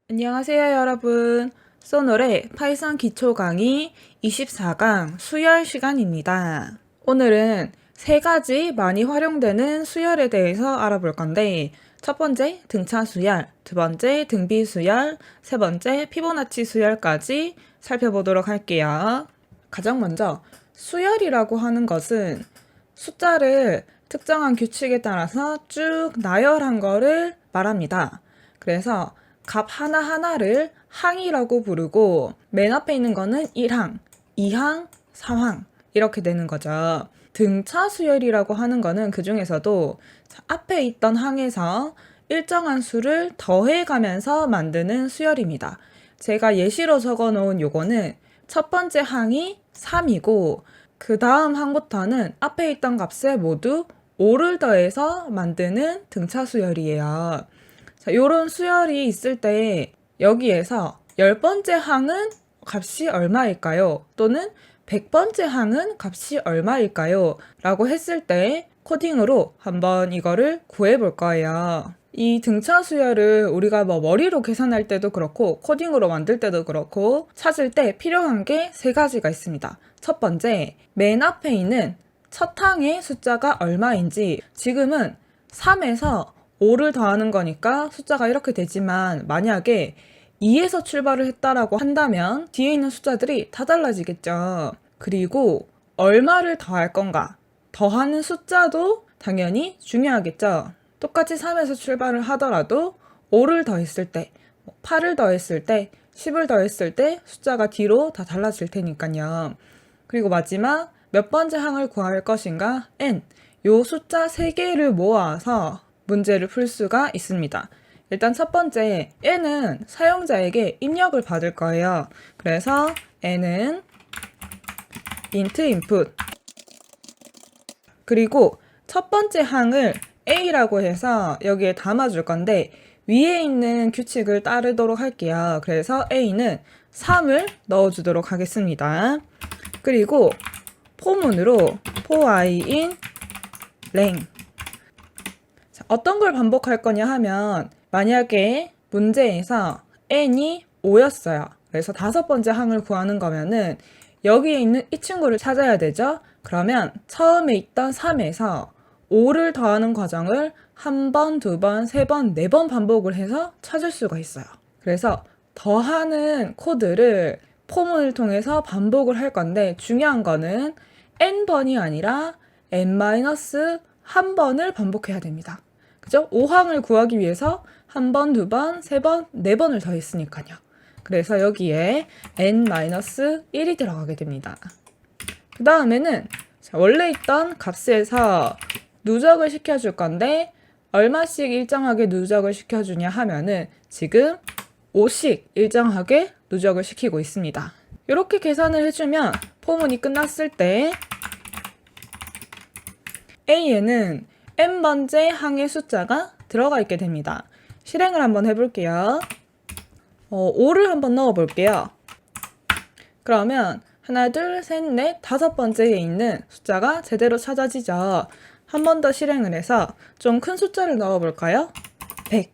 안녕하세요, 여러분. 소노의 파이썬 기초 강의 24강 수열 시간입니다. 오늘은 세 가지 많이 활용되는 수열에 대해서 알아볼 건데, 첫 번째 등차 수열, 두 번째 등비 수열, 세 번째 피보나치 수열까지 살펴보도록 할게요. 가장 먼저 수열이라고 하는 것은 숫자를 특정한 규칙에 따라서 쭉 나열한 거를 말합니다. 그래서 값 하나하나를 항이라고 부르고 맨 앞에 있는 거는 1항, 2항, 3항 이렇게 되는 거죠. 등차 수열이라고 하는 거는 그 중에서도 앞에 있던 항에서 일정한 수를 더해가면서 만드는 수열입니다. 제가 예시로 적어 놓은 요거는 첫 번째 항이 3이고 그 다음 항부터는 앞에 있던 값에 모두 5를 더해서 만드는 등차 수열이에요. 자, 요런 수열이 있을 때 여기에서 10번째 항은 값이 얼마일까요? 또는 100번째 항은 값이 얼마일까요? 라고 했을 때 코딩으로 한번 이거를 구해 볼 거예요. 이 등차 수열을 우리가 머리로 계산할 때도 그렇고 코딩으로 만들 때도 그렇고 찾을 때 필요한 게 세 가지가 있습니다. 첫 번째, 맨 앞에 있는 첫 항의 숫자가 얼마인지 지금은 3에서 5를 더하는 거니까 숫자가 이렇게 되지만 만약에 2에서 출발을 했다라고 한다면 뒤에 있는 숫자들이 다 달라지겠죠. 그리고 얼마를 더할 건가? 더하는 숫자도 당연히 중요하겠죠. 똑같이 3에서 출발을 하더라도 5를 더했을 때, 8을 더했을 때, 10을 더했을 때 숫자가 뒤로 다 달라질 테니까요. 그리고 마지막 몇 번째 항을 구할 것인가? n. 요 숫자 3개를 모아서 문제를 풀 수가 있습니다. 일단 첫 번째, n은 사용자에게 입력을 받을 거예요. 그래서 n은 int input 그리고 첫 번째 항을 a라고 해서 여기에 담아줄 건데 위에 있는 규칙을 따르도록 할게요. 그래서 a는 3을 넣어주도록 하겠습니다. 그리고 포문으로 for i in len 어떤 걸 반복할 거냐 하면 만약에 문제에서 n이 5였어요. 그래서 5번째 항을 구하는 거면은 여기에 있는 이 친구를 찾아야 되죠. 그러면 처음에 있던 3에서 5를 더하는 과정을 한 번, 두 번, 세 번, 네 번 반복을 해서 찾을 수가 있어요. 그래서 더하는 코드를 포문을 통해서 반복을 할 건데 중요한 거는 n번이 아니라 n-1번을 반복해야 됩니다. 그죠? 5항을 구하기 위해서 한 번, 두 번, 세 번, 네 번을 더했으니까요. 그래서 여기에 n-1이 들어가게 됩니다. 그 다음에는 원래 있던 값에서 누적을 시켜줄 건데 얼마씩 일정하게 누적을 시켜주냐 하면은 지금 5씩 일정하게 누적을 시키고 있습니다. 이렇게 계산을 해주면 포문이 끝났을 때 A에는 n번째 항의 숫자가 들어가 있게 됩니다. 실행을 한번 해볼게요. 5를 한번 넣어볼게요. 그러면 하나, 둘, 셋, 넷, 5번째에 있는 숫자가 제대로 찾아지죠. 한 번 더 실행을 해서 좀 큰 숫자를 넣어볼까요? 100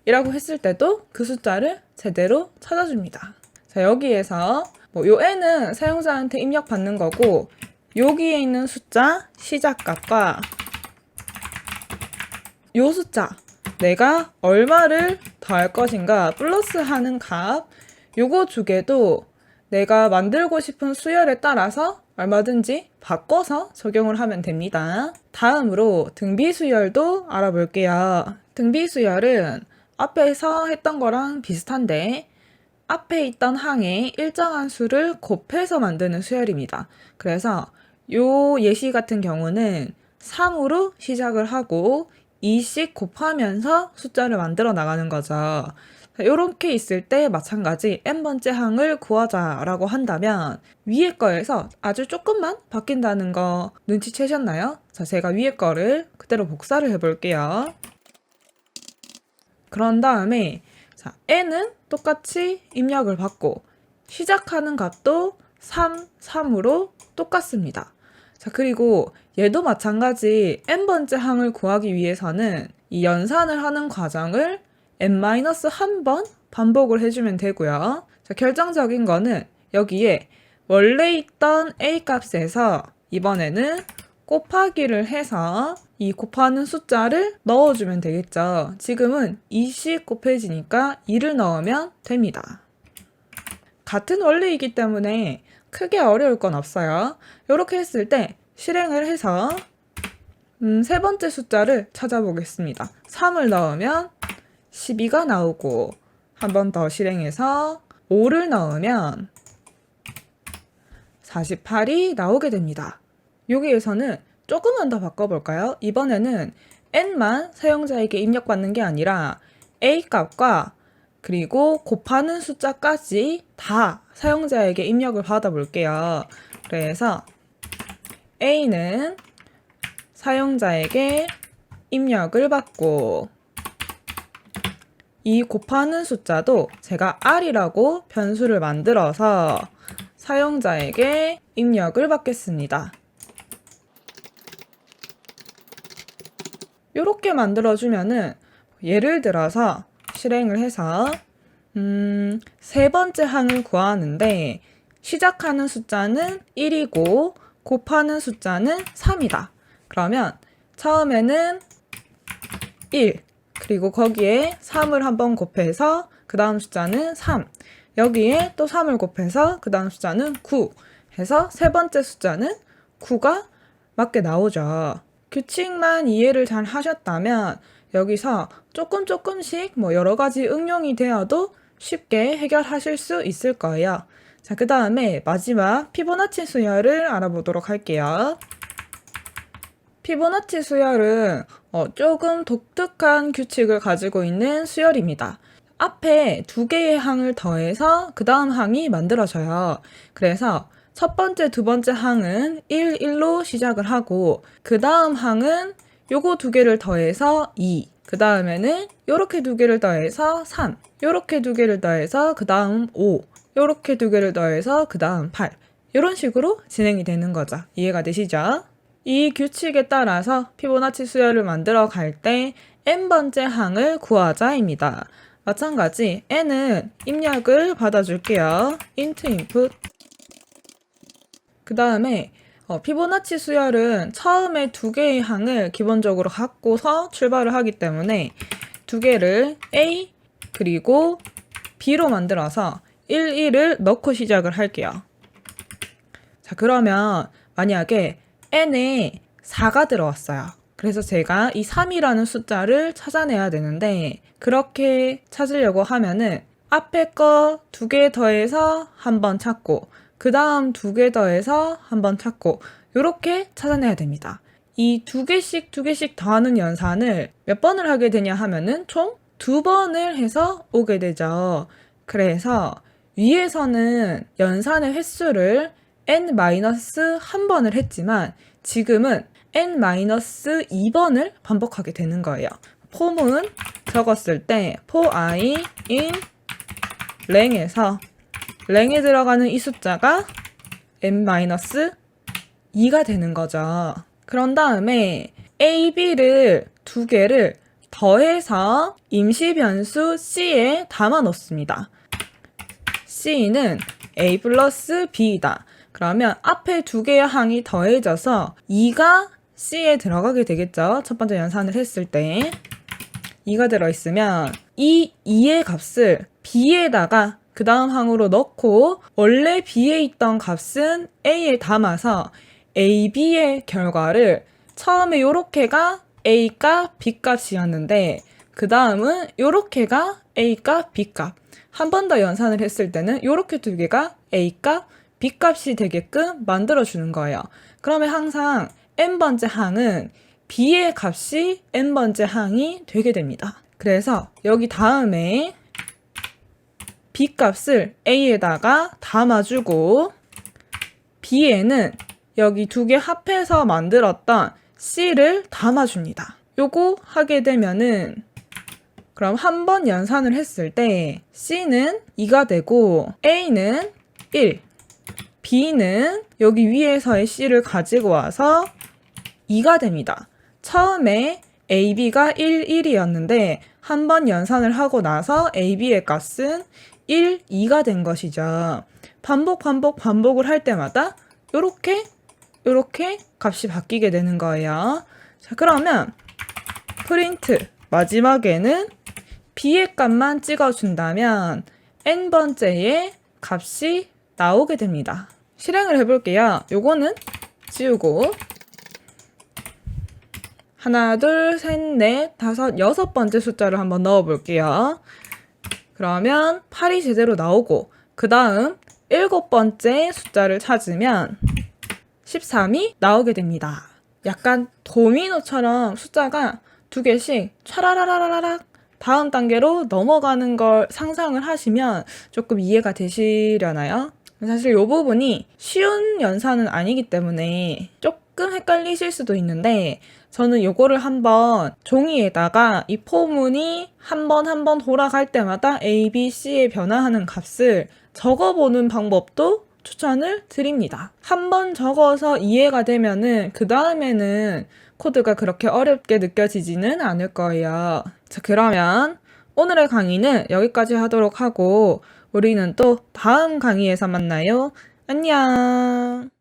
이라고 했을 때도 그 숫자를 제대로 찾아줍니다. 자, 여기에서 요 n은 사용자한테 입력받는 거고 여기에 있는 숫자 시작값과 요 숫자 내가 얼마를 더할 것인가 플러스하는 값 요거 두 개도 내가 만들고 싶은 수열에 따라서 얼마든지 바꿔서 적용을 하면 됩니다. 다음으로 등비 수열도 알아볼게요. 등비 수열은 앞에서 했던 거랑 비슷한데 앞에 있던 항에 일정한 수를 곱해서 만드는 수열입니다. 그래서 요 예시 같은 경우는 3으로 시작을 하고 2씩 곱하면서 숫자를 만들어 나가는 거죠. 이렇게 있을 때 마찬가지 n번째 항을 구하자라고 한다면 위에 거에서 아주 조금만 바뀐다는 거 눈치채셨나요? 자, 제가 위에 거를 그대로 복사를 해볼게요. 그런 다음에 자, n은 똑같이 입력을 받고 시작하는 값도 3, 3으로 똑같습니다. 자, 그리고 얘도 마찬가지 n번째 항을 구하기 위해서는 이 연산을 하는 과정을 n-1번 반복을 해주면 되고요. 자, 결정적인 거는 여기에 원래 있던 A 값에서 이번에는 곱하기를 해서 이 곱하는 숫자를 넣어주면 되겠죠. 지금은 2씩 곱해지니까 2를 넣으면 됩니다. 같은 원리이기 때문에 크게 어려울 건 없어요. 이렇게 했을 때 실행을 해서 세 번째 숫자를 찾아보겠습니다. 3을 넣으면 12가 나오고 한 번 더 실행해서 5를 넣으면 48이 나오게 됩니다. 여기에서는 조금만 더 바꿔볼까요? 이번에는 n만 사용자에게 입력받는 게 아니라 a 값과 그리고 곱하는 숫자까지 다 사용자에게 입력을 받아볼게요. 그래서 a는 사용자에게 입력을 받고 이 곱하는 숫자도 제가 r이라고 변수를 만들어서 사용자에게 입력을 받겠습니다. 이렇게 만들어주면은 예를 들어서 실행을 해서 세 번째 항을 구하는데 시작하는 숫자는 1이고 곱하는 숫자는 3이다. 그러면 처음에는 1 그리고 거기에 3을 한번 곱해서 그 다음 숫자는 3 여기에 또 3을 곱해서 그 다음 숫자는 9 해서 세 번째 숫자는 9가 맞게 나오죠. 규칙만 이해를 잘 하셨다면 여기서 조금씩 여러 가지 응용이 되어도 쉽게 해결하실 수 있을 거예요. 자, 그 다음에 마지막 피보나치 수열을 알아보도록 할게요. 피보나치 수열은 조금 독특한 규칙을 가지고 있는 수열입니다. 앞에 두 개의 항을 더해서 그 다음 항이 만들어져요. 그래서 첫 번째, 두 번째 항은 1, 1로 시작을 하고 그 다음 항은 요거 두 개를 더해서 2, 그 다음에는 요렇게 두 개를 더해서 3, 요렇게 두 개를 더해서 그 다음 5, 요렇게 두 개를 더해서 그 다음 8 이런 식으로 진행이 되는 거죠. 이해가 되시죠? 이 규칙에 따라서 피보나치 수열을 만들어 갈 때 n번째 항을 구하자입니다. 마찬가지 n은 입력을 받아줄게요. int input 그 다음에 피보나치 수열은 처음에 두 개의 항을 기본적으로 갖고서 출발을 하기 때문에 두 개를 A 그리고 B로 만들어서 1, 1을 넣고 시작을 할게요. 자, 그러면 만약에 n에 4가 들어왔어요. 그래서 제가 이 3이라는 숫자를 찾아내야 되는데 그렇게 찾으려고 하면은 앞에 거 두 개 더해서 한 번 찾고 그 다음 두 개 더해서 한 번 찾고 이렇게 찾아내야 됩니다. 이 두 개씩 더하는 연산을 몇 번을 하게 되냐 하면은 총 2번을 해서 오게 되죠. 그래서 위에서는 연산의 횟수를 n-1번을 했지만 지금은 n-2번을 반복하게 되는 거예요. 폼은 적었을 때 for i in 랭에서 랭에 들어가는 이 숫자가 n-2가 되는 거죠. 그런 다음에 a, b를 두 개를 더해서 임시 변수 c에 담아 놓습니다. c는 a 플러스 b이다. 그러면 앞에 두 개의 항이 더해져서 2가 c에 들어가게 되겠죠. 첫 번째 연산을 했을 때 2가 들어있으면 이 2의 값을 b에다가 그 다음 항으로 넣고 원래 b에 있던 값은 a에 담아서 a, b의 결과를 처음에 요렇게가 a 값, b 값이었는데 그 다음은 요렇게가 a 값, b 값 한 번 더 연산을 했을 때는 요렇게 두 개가 a 값, b 값이 되게끔 만들어주는 거예요. 그러면 항상 n번째 항은 b의 값이 n번째 항이 되게 됩니다. 그래서 여기 다음에 b 값을 a에다가 담아주고 b에는 여기 두 개 합해서 만들었던 c를 담아줍니다. 요거 하게 되면은 그럼 한 번 연산을 했을 때 c는 2가 되고 a는 1, b는 여기 위에서의 c를 가지고 와서 2가 됩니다. 처음에 a, b가 1, 1이었는데 한 번 연산을 하고 나서 AB의 값은 1, 2가 된 것이죠. 반복을 할 때마다 요렇게 값이 바뀌게 되는 거예요. 자, 그러면 프린트 마지막에는 b의 값만 찍어준다면 n번째의 값이 나오게 됩니다. 실행을 해볼게요. 요거는 지우고 하나, 둘, 셋, 넷, 다섯, 여섯 번째 숫자를 한번 넣어볼게요. 그러면 8이 제대로 나오고 그 다음 일곱 번째 숫자를 찾으면 13이 나오게 됩니다. 약간 도미노처럼 숫자가 두 개씩 촤라라라라락 다음 단계로 넘어가는 걸 상상을 하시면 조금 이해가 되시려나요? 사실 이 부분이 쉬운 연산은 아니기 때문에 조금 헷갈리실 수도 있는데 저는 요거를 한번 종이에다가 이 포문이 한 번 돌아갈 때마다 A, B, C에 변화하는 값을 적어보는 방법도 추천을 드립니다. 한 번 적어서 이해가 되면은 그 다음에는 코드가 그렇게 어렵게 느껴지지는 않을 거예요. 자, 그러면 오늘의 강의는 여기까지 하도록 하고 우리는 또 다음 강의에서 만나요. 안녕.